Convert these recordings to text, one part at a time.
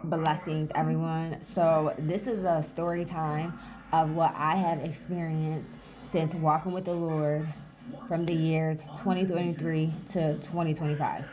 Blessings, everyone. So, this is a story time of what I have experienced since walking with the Lord from the years 2023 to 2025.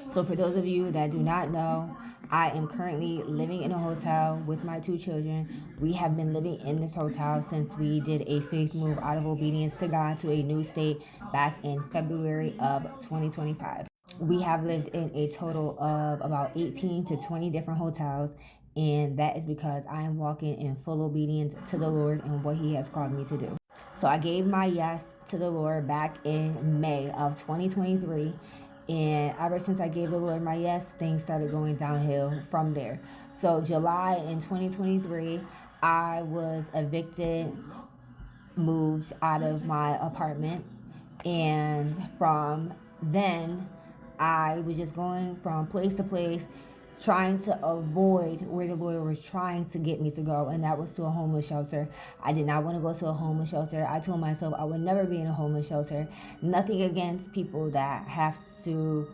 So, for those of you that do not know, I am currently living in a hotel with my two children. We have been living in this hotel since we did a faith move out of obedience to God to a new state back in February of 2025. We have lived in a total of about 18 to 20 different hotels, and that is because I am walking in full obedience to the Lord and what He has called me to do. So I gave my yes to the Lord back in May of 2023. And ever since I gave the Lord my yes, things started going downhill from there. So, July in 2023, I was evicted, moved out of my apartment. And from then, I was just going from place to place, trying to avoid where the Lord was trying to get me to go, and that was to a homeless shelter. I did not want to go to a homeless shelter. I told myself I would never be in a homeless shelter. Nothing against people that have to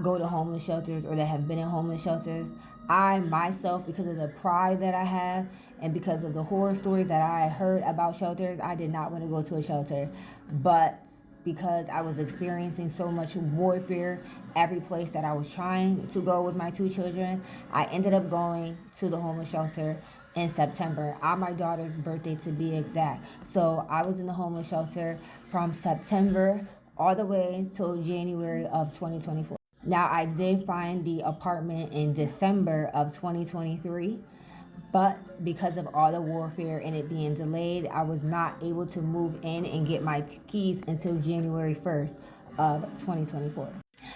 go to homeless shelters or that have been in homeless shelters. I myself, because of the pride that I have and because of the horror stories that I heard about shelters, I did not want to go to a shelter. But because I was experiencing so much warfare every place that I was trying to go with my two children, I ended up going to the homeless shelter in September, on my daughter's birthday to be exact. So I was in the homeless shelter from September all the way till January of 2024. Now, I did find the apartment in December of 2023, but because of all the warfare and it being delayed, I was not able to move in and get my keys until January 1st of 2024.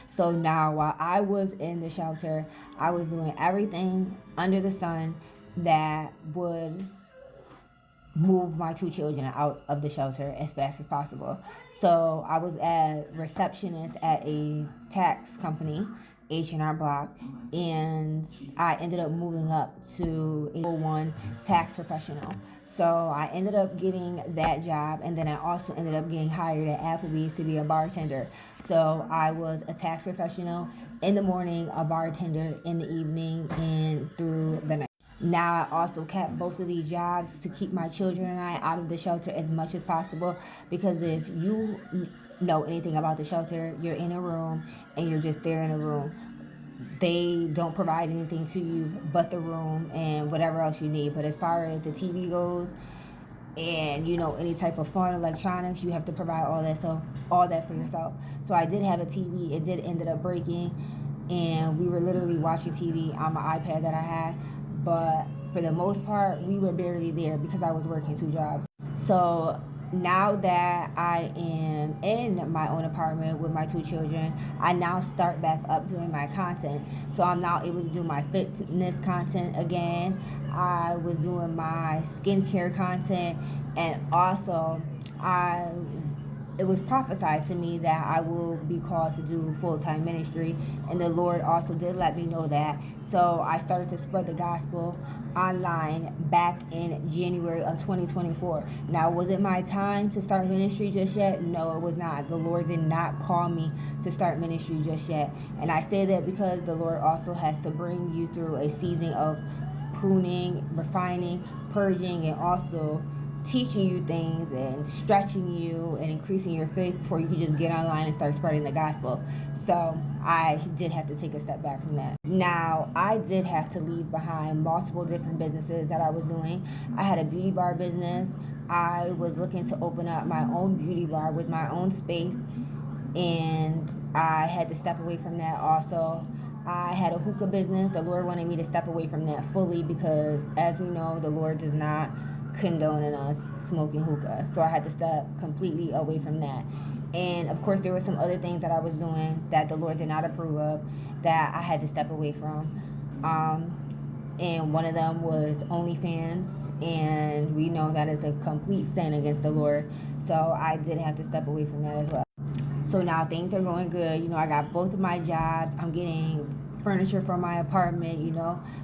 So now, while I was in the shelter, I was doing everything under the sun that would move my two children out of the shelter as fast as possible. So I was a receptionist at a tax company, H&R Block, and I ended up moving up to a 1 tax professional. So I ended up getting that job, and then I also ended up getting hired at Applebee's to be a bartender. So I was a tax professional in the morning, a bartender in the evening, and through the night. Now I also kept both of these jobs to keep my children and I out of the shelter as much as possible, because if you know anything about the shelter, you're in a room and you're just there in a room. They don't provide anything to you but the room and whatever else you need. But as far as the TV goes and any type of phone electronics, you have to provide all that for yourself. So I did have a TV. It did ended up breaking, and we were literally watching TV on my iPad that I had. But for the most part, we were barely there because I was working 2 jobs. So now that I am in my own apartment with my 2 children, I now start back up doing my content. So I'm now able to do my fitness content again. I was doing my skincare content, and also it was prophesied to me that I will be called to do full-time ministry, and the Lord also did let me know that. So I started to spread the gospel online back in January of 2024. Now, was it my time to start ministry just yet? No, it was not. The Lord did not call me to start ministry just yet. And I say that because the Lord also has to bring you through a season of pruning, refining, purging, and also teaching you things and stretching you and increasing your faith before you can just get online and start spreading the gospel. So I did have to take a step back from that. Now, I did have to leave behind multiple different businesses that I was doing. I had a beauty bar business. I was looking to open up my own beauty bar with my own space, and I had to step away from that also. I had a hookah business. The Lord wanted me to step away from that fully because, as we know, the Lord does not condone us smoking hookah. So I had to step completely away from that. And of course, there were some other things that I was doing that the Lord did not approve of that I had to step away from. And one of them was OnlyFans, and we know that is a complete sin against the Lord. So I did have to step away from that as well. So now things are going good. I got both of my jobs. I'm getting furniture for my apartment.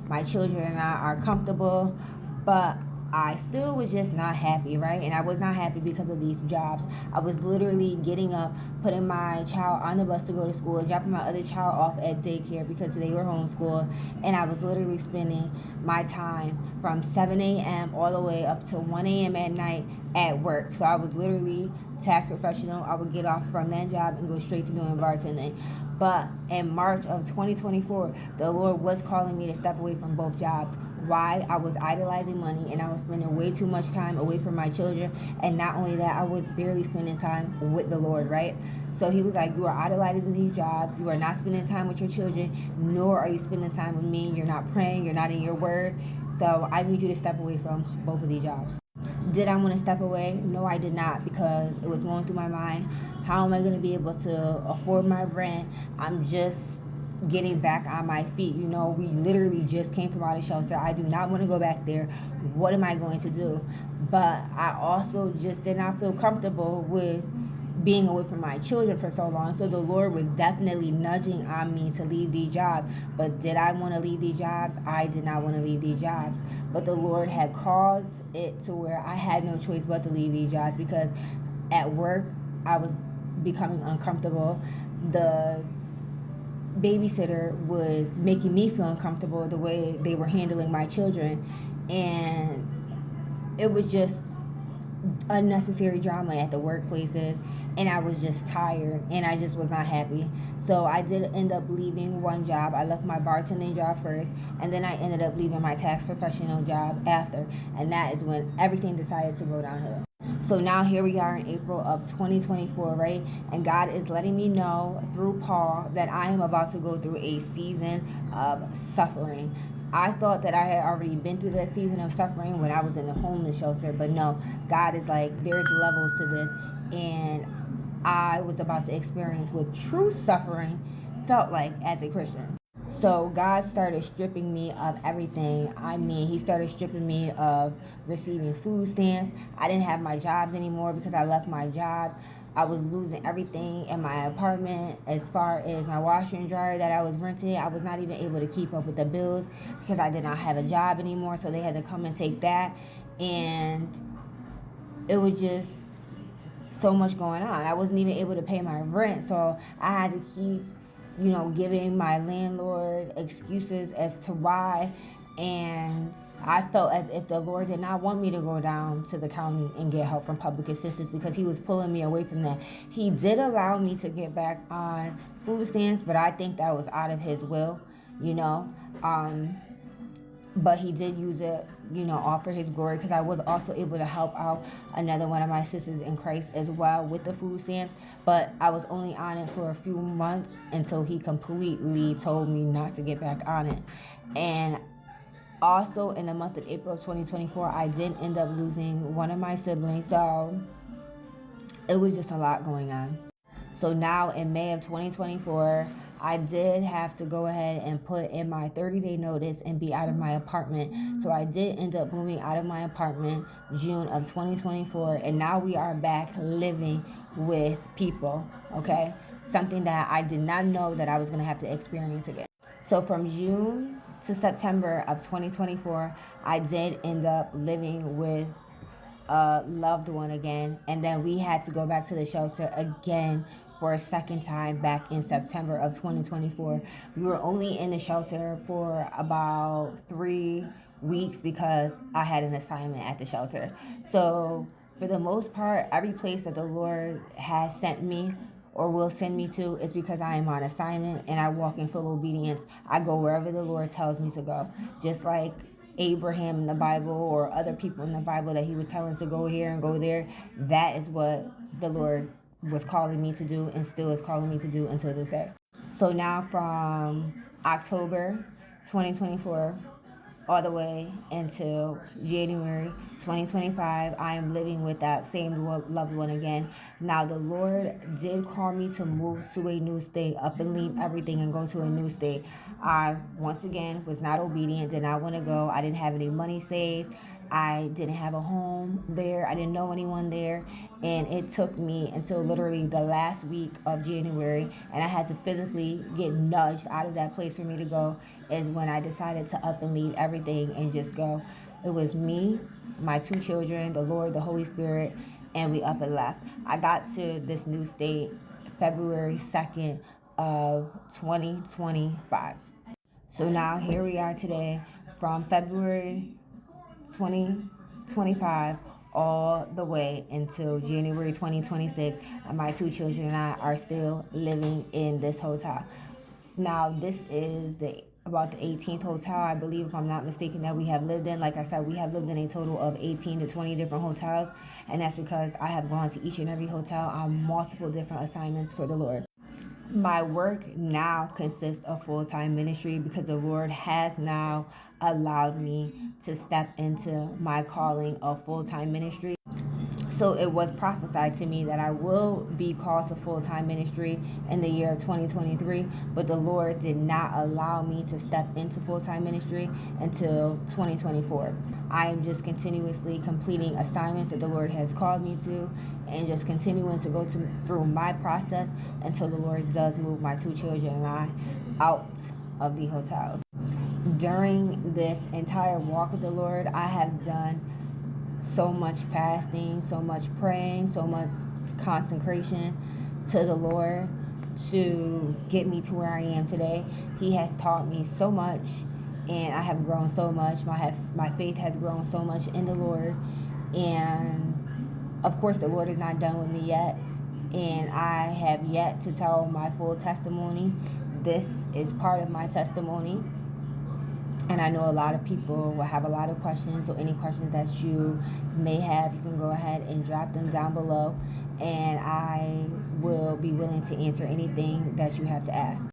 My children and I are comfortable. But I still was just not happy, right? And I was not happy because of these jobs. I was literally getting up, putting my child on the bus to go to school, dropping my other child off at daycare because they were homeschooled, and I was literally spending my time from 7 a.m. all the way up to 1 a.m. at night at work. So I was literally tax professional. I would get off from that job and go straight to doing bartending. But in March of 2024, the Lord was calling me to step away from both jobs. Why? I was idolizing money and I was spending way too much time away from my children. And not only that, I was barely spending time with the Lord, right? So he was like, you are idolizing these jobs. You are not spending time with your children, nor are you spending time with me. You're not praying. You're not in your word. So I need you to step away from both of these jobs. Did I want to step away? No, I did not, because it was going through my mind. How am I going to be able to afford my rent? I'm just getting back on my feet. You know, we literally just came from out of shelter. I do not want to go back there. What am I going to do? But I also just did not feel comfortable with being away from my children for so long. So the Lord was definitely nudging on me to leave these jobs. But did I want to leave these jobs? I did not want to leave these jobs. But the Lord had caused it to where I had no choice but to leave these jobs, because at work I was becoming uncomfortable. The babysitter was making me feel uncomfortable the way they were handling my children, and it was just unnecessary drama at the workplaces, and I was just tired and I just was not happy. So I did end up leaving one job. I left my bartending job first, and then I ended up leaving my tax professional job after, and that is when everything decided to go downhill. So now here we are in April of 2024, right? And God is letting me know through Paul that I am about to go through a season of suffering. I thought that I had already been through that season of suffering when I was in the homeless shelter, but no, God is like, there's levels to this, and I was about to experience what true suffering felt like as a Christian. So God started stripping me of everything. I mean, he started stripping me of receiving food stamps. I didn't have my jobs anymore because I left my jobs. I was losing everything in my apartment as far as my washer and dryer that I was renting. I was not even able to keep up with the bills because I did not have a job anymore, so they had to come and take that. And it was just so much going on. I wasn't even able to pay my rent, so I had to keep, giving my landlord excuses as to why. And I felt as if the Lord did not want me to go down to the county and get help from public assistance, because he was pulling me away from that. He did allow me to get back on food stamps, but I think that was out of his will, you know. But he did use it, all for his glory, because I was also able to help out another one of my sisters in Christ as well with the food stamps. But I was only on it for a few months until he completely told me not to get back on it. And also in the month of April of 2024, I did end up losing one of my siblings. So it was just a lot going on. So now in May of 2024, I did have to go ahead and put in my 30-day notice and be out of my apartment. So I did end up moving out of my apartment June of 2024, and now we are back living with people, okay? Something that I did not know that I was going to have to experience again. So from June to September of 2024, I did end up living with a loved one again, and then we had to go back to the shelter again for a second time back in September of 2024. We were only in the shelter for about 3 weeks because I had an assignment at the shelter. So for the most part, every place that the Lord has sent me or will send me to is because I am on assignment and I walk in full obedience. I go wherever the Lord tells me to go. Just like Abraham in the Bible or other people in the Bible that he was telling to go here and go there, that is what the Lord was calling me to do and still is calling me to do until this day. So now from October 2024 all the way until January 2025, I am living with that same loved one again. Now, the Lord did call me to move to a new state, up and leave everything and go to a new state. I, once again, was not obedient, did not want to go. I didn't have any money saved. I didn't have a home there. I didn't know anyone there. And it took me until literally the last week of January, and I had to physically get nudged out of that place for me to go, is when I decided to up and leave everything and just go. It was me, my two children, the Lord, the Holy Spirit, and we up and left. I got to this new state February 2nd of 2025. So now here we are today from February 2025 all the way until January 2026, and my two children and I are still living in this hotel. Now this is the about the 18th hotel, I believe, if I'm not mistaken, that we have lived in. Like I said, we have lived in a total of 18 to 20 different hotels, and that's because I have gone to each and every hotel on multiple different assignments for the Lord. My work now consists of full-time ministry because the Lord has now allowed me to step into my calling of full-time ministry. So it was prophesied to me that I will be called to full-time ministry in the year 2023, but the Lord did not allow me to step into full-time ministry until 2024. I am just continuously completing assignments that the Lord has called me to, and just continuing to go through my process until the Lord does move my two children and I out of the hotels. During this entire walk with the Lord, I have done so much fasting, so much praying, so much consecration to the Lord to get me to where I am today. He has taught me so much, and I have grown so much. My faith has grown so much in the Lord, and of course the Lord is not done with me yet, and I have yet to tell my full testimony. This is part of my testimony. And I know a lot of people will have a lot of questions, so any questions that you may have, you can go ahead and drop them down below, and I will be willing to answer anything that you have to ask.